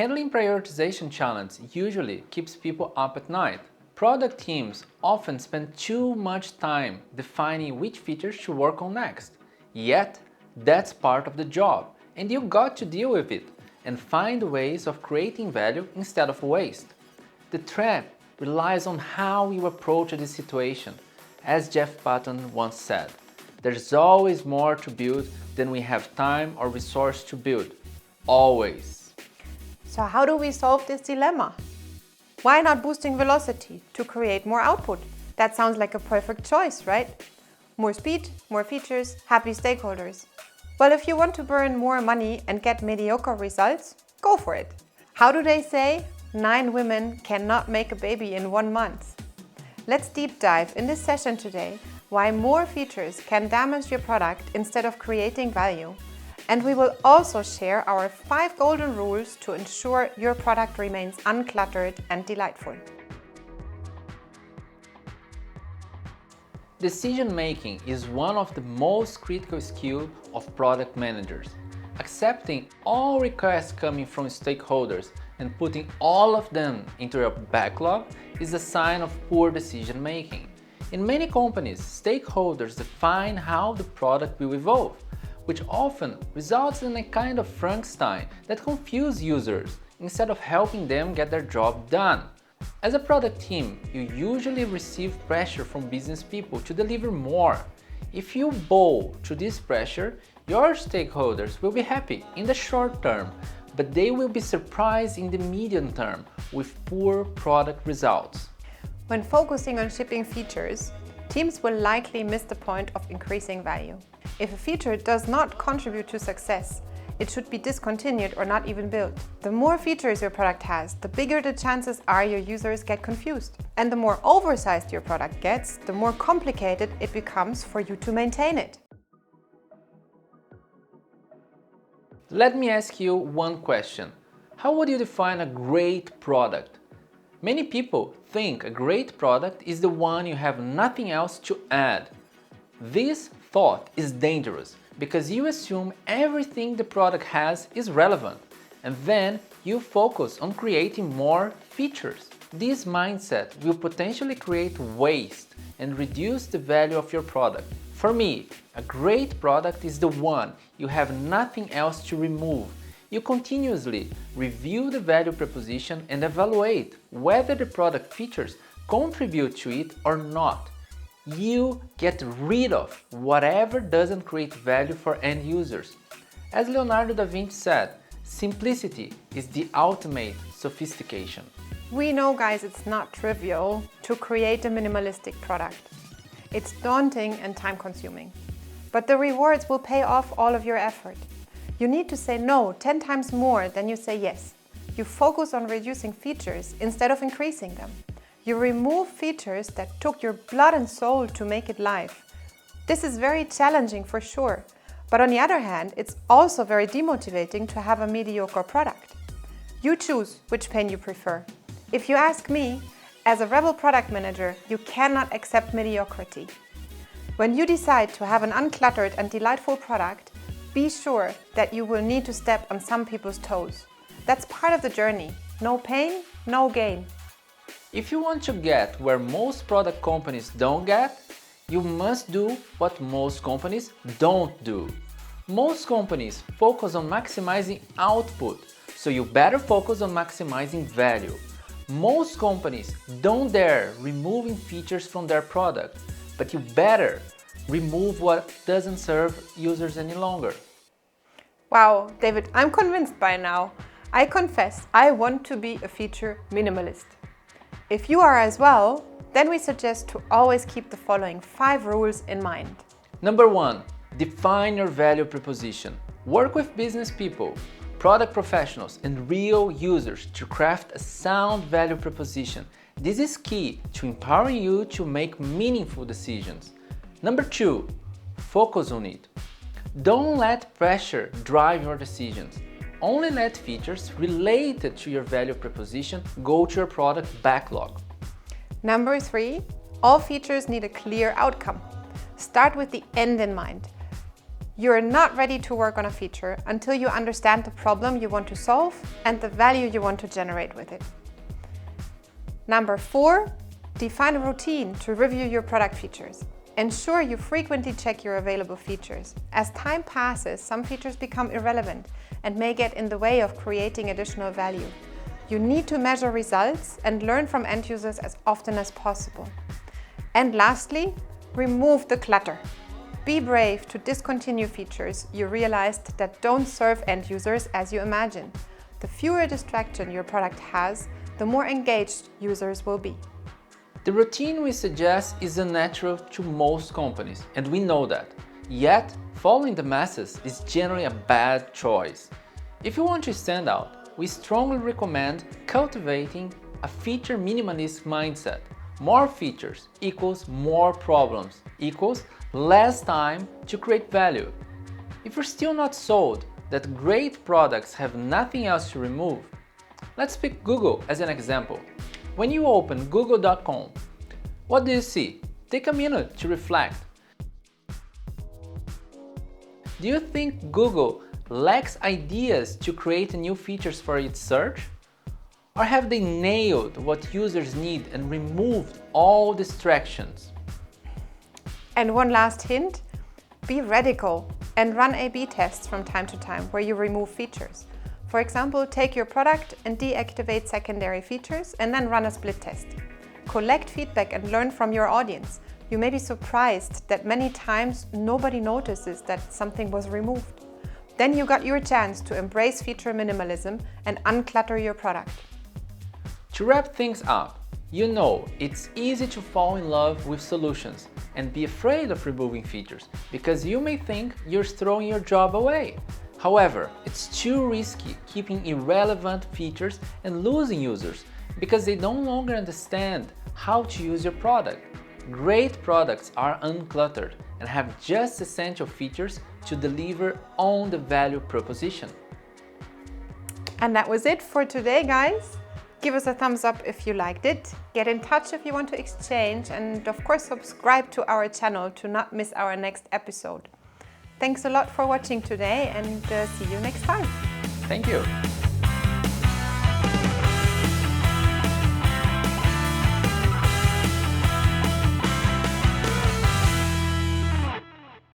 Handling prioritization challenges usually keeps people up at night. Product teams often spend too much time defining which features to work on next. Yet, that's part of the job, and you got to deal with it and find ways of creating value instead of waste. The trap relies on how you approach this situation. As Jeff Patton once said, there's always more to build than we have time or resource to build. Always. So how do we solve this dilemma? Why not boosting velocity to create more output? That sounds like a perfect choice, right? More speed, more features, happy stakeholders. Well, if you want to burn more money and get mediocre results, go for it. How do they say? 9 women cannot make a baby in 1 month. Let's deep dive in this session today why more features can damage your product instead of creating value. And we will also share our 5 golden rules to ensure your product remains uncluttered and delightful. Decision making is one of the most critical skills of product managers. Accepting all requests coming from stakeholders and putting all of them into your backlog is a sign of poor decision making. In many companies, stakeholders define how the product will evolve, which often results in a kind of Frankenstein that confuses users instead of helping them get their job done. As a product team, you usually receive pressure from business people to deliver more. If you bow to this pressure, your stakeholders will be happy in the short term, but they will be surprised in the medium term with poor product results. When focusing on shipping features, teams will likely miss the point of increasing value. If a feature does not contribute to success, it should be discontinued or not even built. The more features your product has, the bigger the chances are your users get confused. And the more oversized your product gets, the more complicated it becomes for you to maintain it. Let me ask you one question. How would you define a great product? Many people think a great product is the one you have nothing else to add. This thought is dangerous because you assume everything the product has is relevant, and then you focus on creating more features. This mindset will potentially create waste and reduce the value of your product. For me, a great product is the one you have nothing else to remove. You continuously review the value proposition and evaluate whether the product features contribute to it or not. You get rid of whatever doesn't create value for end users. As Leonardo da Vinci said, simplicity is the ultimate sophistication. We know, guys, it's not trivial to create a minimalistic product. It's daunting and time-consuming. But the rewards will pay off all of your effort. You need to say no 10 times more than you say yes. You focus on reducing features instead of increasing them. You remove features that took your blood and soul to make it live. This is very challenging for sure, but on the other hand, it's also very demotivating to have a mediocre product. You choose which pain you prefer. If you ask me, as a rebel product manager, you cannot accept mediocrity. When you decide to have an uncluttered and delightful product, be sure that you will need to step on some people's toes. That's part of the journey. No pain, no gain. If you want to get where most product companies don't get, you must do what most companies don't do. Most companies focus on maximizing output, so you better focus on maximizing value. Most companies don't dare removing features from their product, but you better remove what doesn't serve users any longer. Wow, David, I'm convinced by now. I confess, I want to be a feature minimalist. If you are as well, then we suggest to always keep the following 5 rules in mind. Number 1, define your value proposition. Work with business people, product professionals, and real users to craft a sound value proposition. This is key to empowering you to make meaningful decisions. Number 2, focus on it. Don't let pressure drive your decisions. Only let features related to your value proposition go to your product backlog. Number 3, all features need a clear outcome. Start with the end in mind. You're not ready to work on a feature until you understand the problem you want to solve and the value you want to generate with it. Number 4, define a routine to review your product features. Ensure you frequently check your available features. As time passes, some features become irrelevant and may get in the way of creating additional value. You need to measure results and learn from end users as often as possible. And lastly, remove the clutter. Be brave to discontinue features you realized that don't serve end users as you imagine. The fewer distractions your product has, the more engaged users will be. The routine we suggest is unnatural to most companies, and we know that. Yet, following the masses is generally a bad choice. If you want to stand out, we strongly recommend cultivating a feature minimalist mindset. More features equals more problems, equals less time to create value. If you're still not sold that great products have nothing else to remove, let's pick Google as an example. When you open google.com, what do you see? Take a minute to reflect. Do you think Google lacks ideas to create new features for its search? Or have they nailed what users need and removed all distractions? And one last hint, be radical and run A/B tests from time to time where you remove features. For example, take your product and deactivate secondary features and then run a split test. Collect feedback and learn from your audience. You may be surprised that many times nobody notices that something was removed. Then you got your chance to embrace feature minimalism and unclutter your product. To wrap things up, you know it's easy to fall in love with solutions and be afraid of removing features because you may think you're throwing your job away. However, it's too risky keeping irrelevant features and losing users because they no longer understand how to use your product. Great products are uncluttered and have just essential features to deliver on the value proposition. And that was it for today, guys. Give us a thumbs up if you liked it. Get in touch if you want to exchange, and of course subscribe to our channel to not miss our next episode. Thanks a lot for watching today, and see you next time. Thank you.